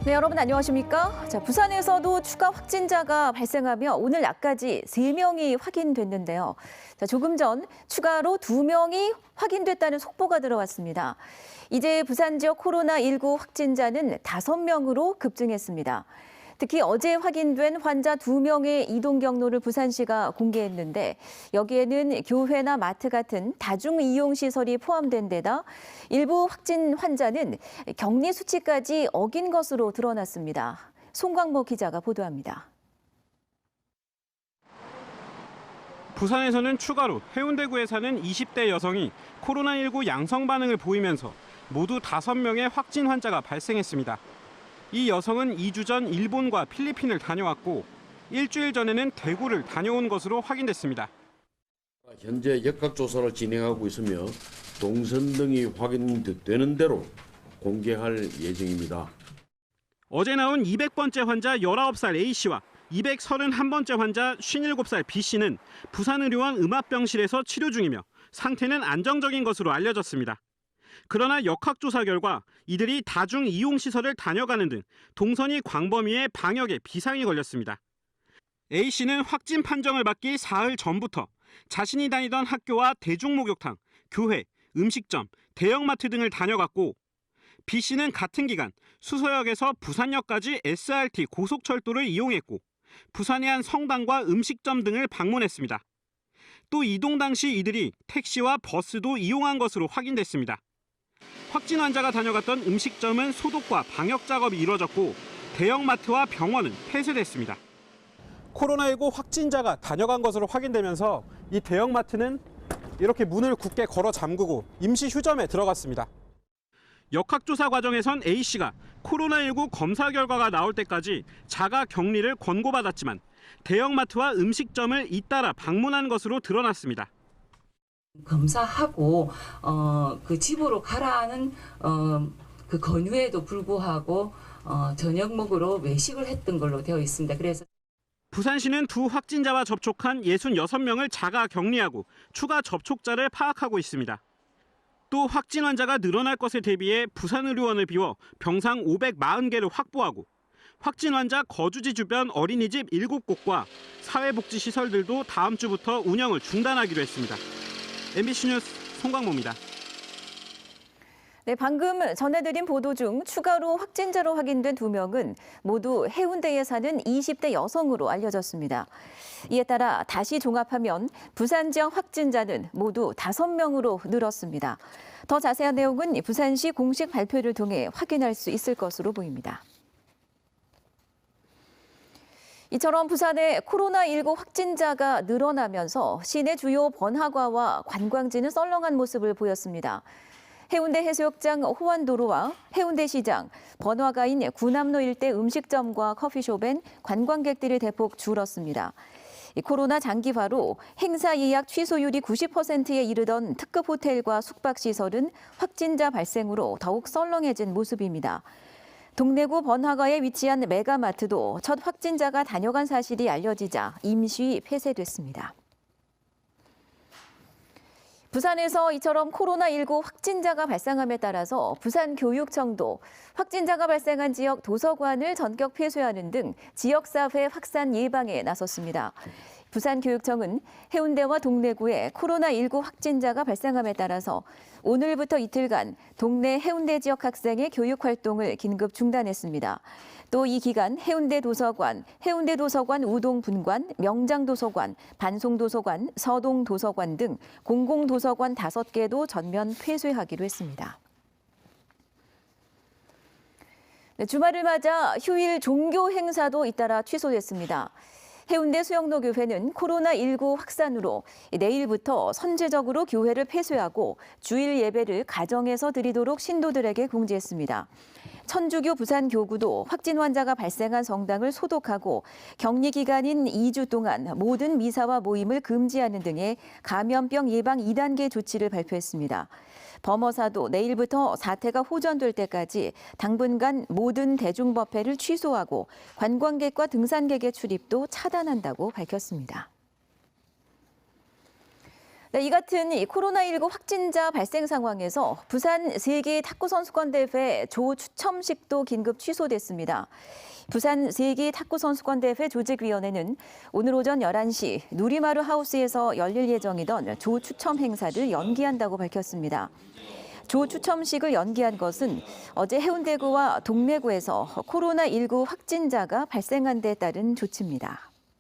네, 여러분 안녕하십니까? 부산에서도 추가 확진자가 발생하며 오늘 낮까지 3명이 확인됐는데요. 조금 전 추가로 2명이 확인됐다는 속보가 들어왔습니다. 이제 부산 지역 코로나19 확진자는 5명으로 급증했습니다. 특히 어제 확인된 환자 2명의 이동 경로를 부산시가 공개했는데 여기에는 교회나 마트 같은 다중이용시설이 포함된 데다 일부 확진 환자는 격리 수치까지 어긴 것으로 드러났습니다. 송광모 기자가 보도합니다. 부산에서는 추가로 해운대구에 사는 20대 여성이 코로나19 양성 반응을 보이면서 모두 5명의 확진 환자가 발생했습니다. 이 여성은 2주 전 일본과 필리핀을 다녀왔고 일주일 전에는 대구를 다녀온 것으로 확인됐습니다. 현재 역학조사를 진행하고 있으며 동선 등이 확인되는 대로 공개할 예정입니다. 어제 나온 200번째 환자 19살 A씨와 231번째 환자 57살 B씨는 부산의료원 음압병실에서 치료 중이며 상태는 안정적인 것으로 알려졌습니다. 그러나 역학조사 결과 이들이 다중이용시설을 다녀가는 등 동선이 광범위해 방역에 비상이 걸렸습니다. A씨는 확진 판정을 받기 사흘 전부터 자신이 다니던 학교와 대중목욕탕, 교회, 음식점, 대형마트 등을 다녀갔고 B씨는 같은 기간 수서역에서 부산역까지 SRT 고속철도를 이용했고 부산의 한 성당과 음식점 등을 방문했습니다. 또 이동 당시 이들이 택시와 버스도 이용한 것으로 확인됐습니다. 확진 환자가 다녀갔던 음식점은 소독과 방역 작업이 이뤄졌고 대형마트와 병원은 폐쇄됐습니다. 코로나19 확진자가 다녀간 것으로 확인되면서 이 대형마트는 이렇게 문을 굳게 걸어 잠그고 임시 휴점에 들어갔습니다. 역학조사 과정에선 A씨가 코로나19 검사 결과가 나올 때까지 자가 격리를 권고받았지만 대형마트와 음식점을 잇따라 방문한 것으로 드러났습니다. 검사하고 그 집으로 가라는 그 권유에도 불구하고 저녁 먹으러 외식을 했던 걸로 되어 있습니다. 그래서 부산시는 두 확진자와 접촉한 66명을 자가 격리하고 추가 접촉자를 파악하고 있습니다. 또 확진 환자가 늘어날 것에 대비해 부산의료원을 비워 병상 540개를 확보하고 확진 환자 거주지 주변 어린이집 7곳과 사회복지시설들도 다음 주부터 운영을 중단하기로 했습니다. MBC 뉴스 송광모입니다. 네, 방금 전해드린 보도 중 추가로 확진자로 확인된 2명은 모두 해운대에 사는 20대 여성으로 알려졌습니다. 이에 따라 다시 종합하면 부산 지역 확진자는 모두 5명으로 늘었습니다. 더 자세한 내용은 부산시 공식 발표를 통해 확인할 수 있을 것으로 보입니다. 이처럼 부산의 코로나19 확진자가 늘어나면서 시내 주요 번화가와 관광지는 썰렁한 모습을 보였습니다. 해운대 해수욕장 호환도로와 해운대시장, 번화가인 구남로 일대 음식점과 커피숍엔 관광객들이 대폭 줄었습니다. 코로나 장기화로 행사 예약 취소율이 90%에 이르던 특급 호텔과 숙박시설은 확진자 발생으로 더욱 썰렁해진 모습입니다. 동래구 번화가에 위치한 메가마트도 첫 확진자가 다녀간 사실이 알려지자 임시 폐쇄됐습니다. 부산에서 이처럼 코로나19 확진자가 발생함에 따라서 부산교육청도 확진자가 발생한 지역 도서관을 전격 폐쇄하는 등 지역사회 확산 예방에 나섰습니다. 부산교육청은 해운대와 동래구에 코로나19 확진자가 발생함에 따라서 오늘부터 이틀간 동래 해운대 지역 학생의 교육 활동을 긴급 중단했습니다. 또 이 기간 해운대 도서관 우동 분관, 명장 도서관, 반송 도서관, 서동 도서관 등 공공 도서관 5개도 전면 폐쇄하기로 했습니다. 네, 주말을 맞아 휴일 종교 행사도 잇따라 취소됐습니다. 해운대 수영로 교회는 코로나19 확산으로 내일부터 선제적으로 교회를 폐쇄하고 주일 예배를 가정에서 드리도록 신도들에게 공지했습니다. 천주교 부산교구도 확진 환자가 발생한 성당을 소독하고 격리 기간인 2주 동안 모든 미사와 모임을 금지하는 등의 감염병 예방 2단계 조치를 발표했습니다. 범어사도 내일부터 사태가 호전될 때까지 당분간 모든 대중법회를 취소하고 관광객과 등산객의 출입도 차단한다고 밝혔습니다. 네, 이 같은 코로나19 확진자 발생 상황에서 부산 세계 탁구선수권대회 조 추첨식도 긴급 취소됐습니다. 부산 세계 탁구선수권대회 조직위원회는 오늘 오전 11시 누리마루 하우스에서 열릴 예정이던 조 추첨 행사를 연기한다고 밝혔습니다. 조 추첨식을 연기한 것은 어제 해운대구와 동래구에서 코로나19 확진자가 발생한 데 따른 조치입니다.